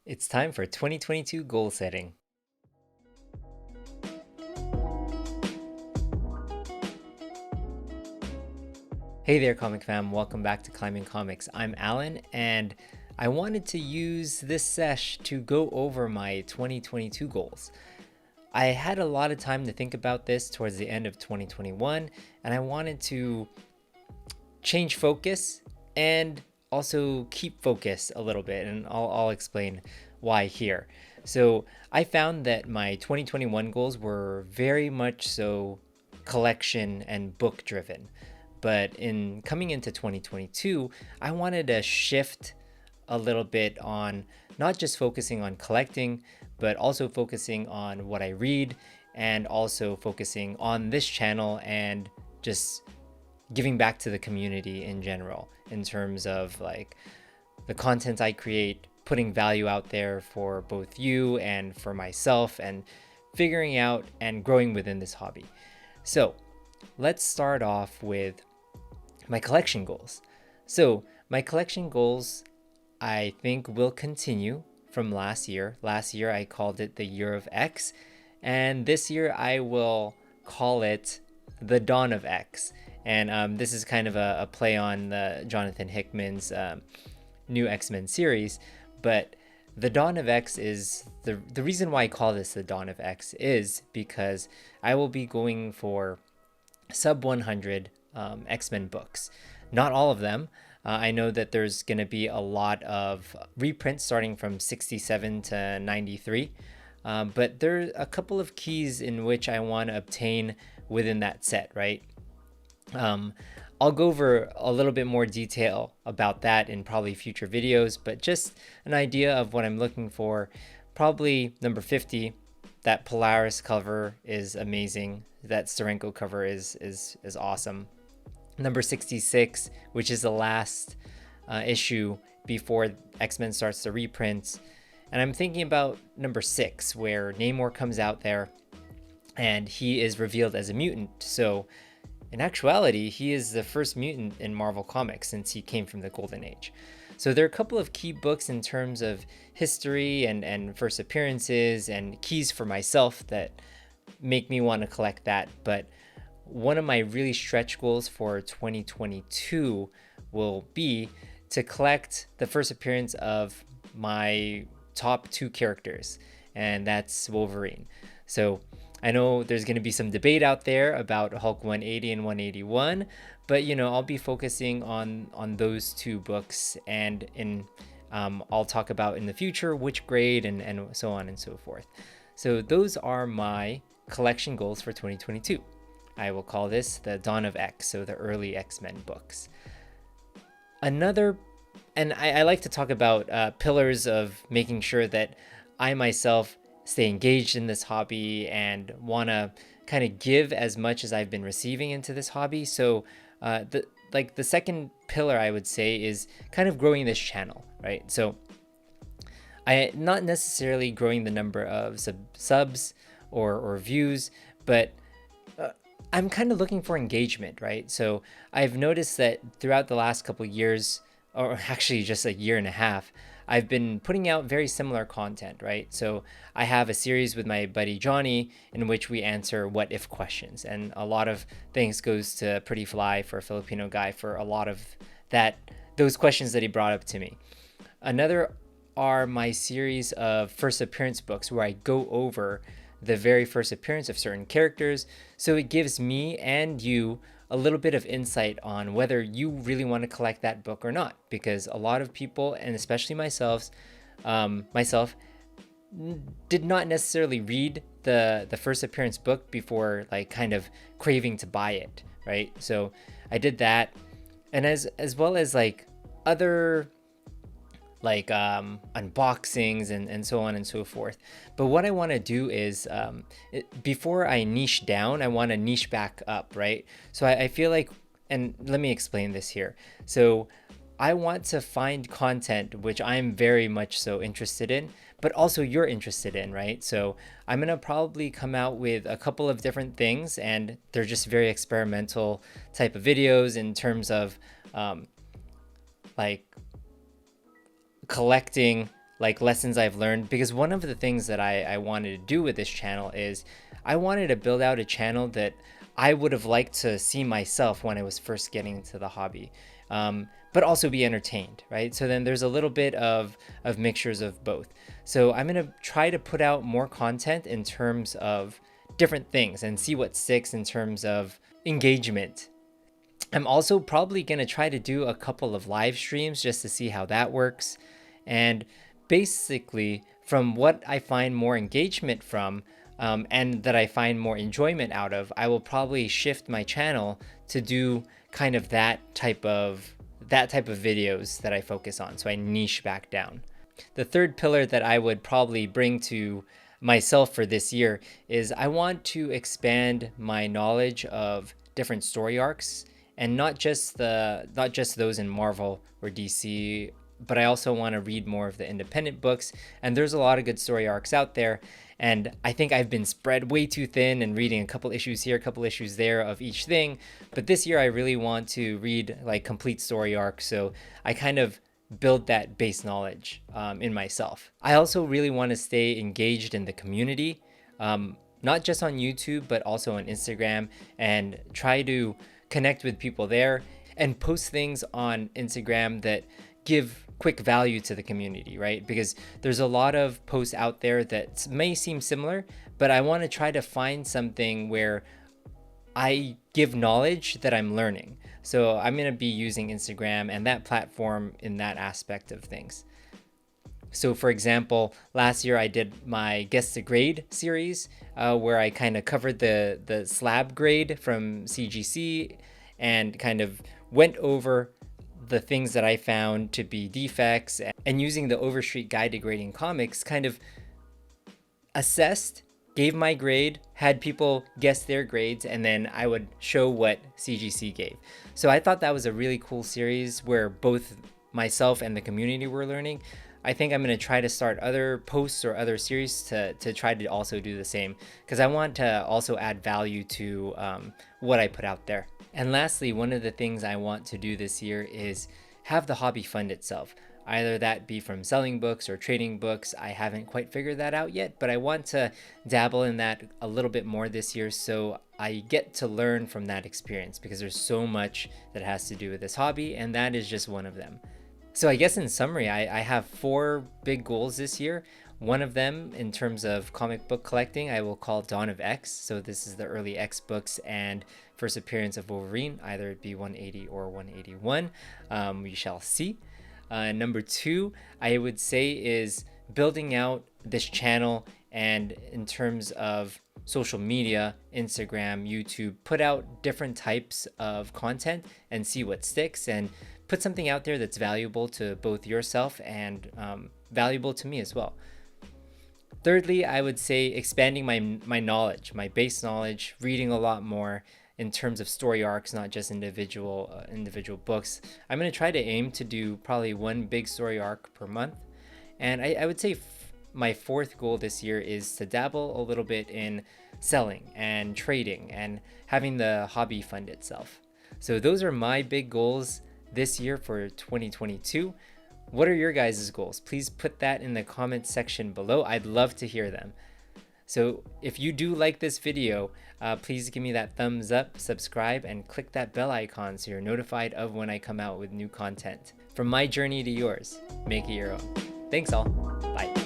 It's time for 2022 goal setting. Hey there, comic fam. Welcome back to Climbing Comics. I'm Alan, and I wanted to use this sesh to go over my 2022 goals. I had a lot of time to think about this towards the end of 2021, and I wanted to change focus and also keep focus a little bit, and I'll explain why here. So I found that my 2021 goals were very much so collection and book driven, but in coming into 2022, I wanted to shift a little bit on not just focusing on collecting, but also focusing on what I read and also focusing on this channel and just giving back to the community in general in terms of like the content I create, putting value out there for both you and for myself, and figuring out and growing within this hobby. So let's start off with my collection goals. So my collection goals, I think, will continue from last year. Last year I called it the Year of X, and this year I will call it the Dawn of X. And this is kind of a play on the Jonathan Hickman's new X-Men series. But the Dawn of X is the reason why I call this the Dawn of X is because I will be going for sub 100 X-Men books. Not all of them. I know that there's going to be a lot of reprints starting from 67 to 93. But there are a couple of keys in which I want to obtain within that set, right? I'll go over a little bit more detail about that in probably future videos, but just an idea of what I'm looking for. Probably number 50, that Polaris cover is amazing. That Steranko cover is awesome. Number 66, which is the last issue before X-Men starts to reprint. And I'm thinking about number 6, where Namor comes out there and he is revealed as a mutant. So in actuality, he is the first mutant in Marvel Comics since he came from the Golden Age. So there are a couple of key books in terms of history and first appearances and keys for myself that make me want to collect that. But one of my really stretch goals for 2022 will be to collect the first appearance of my top 2 characters, and that's Wolverine. So I know there's going to be some debate out there about Hulk 180 and 181, but I'll be focusing on those 2 books, and I'll talk about in the future which grade and so on and so forth. So those are my collection goals for 2022. I will call this the Dawn of X, so the early X-Men books. Another, and I like to talk about pillars of making sure that I myself stay engaged in this hobby and want to kind of give as much as I've been receiving into this hobby. So the second pillar I would say is kind of growing this channel, right? So I not necessarily growing the number of subs or views, but I'm kind of looking for engagement, right? So I've noticed that throughout the last couple of years, or actually just a year and a half, I've been putting out very similar content, right? So I have a series with my buddy Johnny in which we answer what if questions, and a lot of thanks goes to Pretty Fly, for a Filipino guy, for a lot of those questions that he brought up to me. Another are my series of first appearance books where I go over the very first appearance of certain characters, so it gives me and you a little bit of insight on whether you really want to collect that book or not, because a lot of people, and especially myself did not necessarily read the first appearance book before like kind of craving to buy it, right? So I did that, and as well as like other like unboxings and so on and so forth. But what I want to do is before I niche down, I want to niche back up, right? So I feel like, and let me explain this here. So I want to find content which I'm very much so interested in, but also you're interested in, right? So I'm going to probably come out with a couple of different things, and they're just very experimental type of videos in terms of like collecting like lessons I've learned, because one of the things that I wanted to do with this channel is I wanted to build out a channel that I would have liked to see myself when I was first getting into the hobby, but also be entertained, right? So then there's a little bit of mixtures of both. So I'm gonna try to put out more content in terms of different things and see what sticks in terms of engagement. I'm also probably gonna try to do a couple of live streams just to see how that works. And basically, from what I find more engagement from, and that I find more enjoyment out of, I will probably shift my channel to do kind of that type of videos that I focus on. So I niche back down. The third pillar that I would probably bring to myself for this year is I want to expand my knowledge of different story arcs, and not just those in Marvel or DC, but I also want to read more of the independent books. And there's a lot of good story arcs out there, and I think I've been spread way too thin and reading a couple issues here, a couple issues there of each thing. But this year I really want to read like complete story arcs, so I kind of build that base knowledge in myself. I also really want to stay engaged in the community, not just on YouTube, but also on Instagram, and try to connect with people there and post things on Instagram that give quick value to the community, right? Because there's a lot of posts out there that may seem similar, but I want to try to find something where I give knowledge that I'm learning. So I'm going to be using Instagram and that platform in that aspect of things. So for example, last year I did my Guess the Grade series, where I kind of covered the slab grade from CGC and kind of went over the things that I found to be defects, and using the Overstreet Guide to Grading Comics, kind of assessed, gave my grade, had people guess their grades, and then I would show what CGC gave. So I thought that was a really cool series where both myself and the community were learning. I think I'm going to try to start other posts or other series to try to also do the same, because I want to also add value to what I put out there. And lastly, one of the things I want to do this year is have the hobby fund itself. Either that be from selling books or trading books. I haven't quite figured that out yet, but I want to dabble in that a little bit more this year, so I get to learn from that experience, because there's so much that has to do with this hobby, and that is just one of them. So I guess in summary, I have 4 big goals this year. One of them, in terms of comic book collecting, I will call Dawn of X. So this is the early X books and first appearance of Wolverine, either it be 180 or 181. We shall see. Number 2, I would say, is building out this channel, and in terms of social media, Instagram, YouTube, put out different types of content and see what sticks, and put something out there that's valuable to both yourself and valuable to me as well. Thirdly, I would say expanding my knowledge, my base knowledge, reading a lot more in terms of story arcs, not just individual books. I'm going to try to aim to do probably 1 big story arc per month. And I would say my 4th goal this year is to dabble a little bit in selling and trading and having the hobby fund itself. So those are my big goals this year for 2022. What are your guys' goals? Please put that in the comment section below. I'd love to hear them. So if you do like this video, please give me that thumbs up, subscribe, and click that bell icon so you're notified of when I come out with new content. From my journey to yours, make it your own. Thanks all. Bye.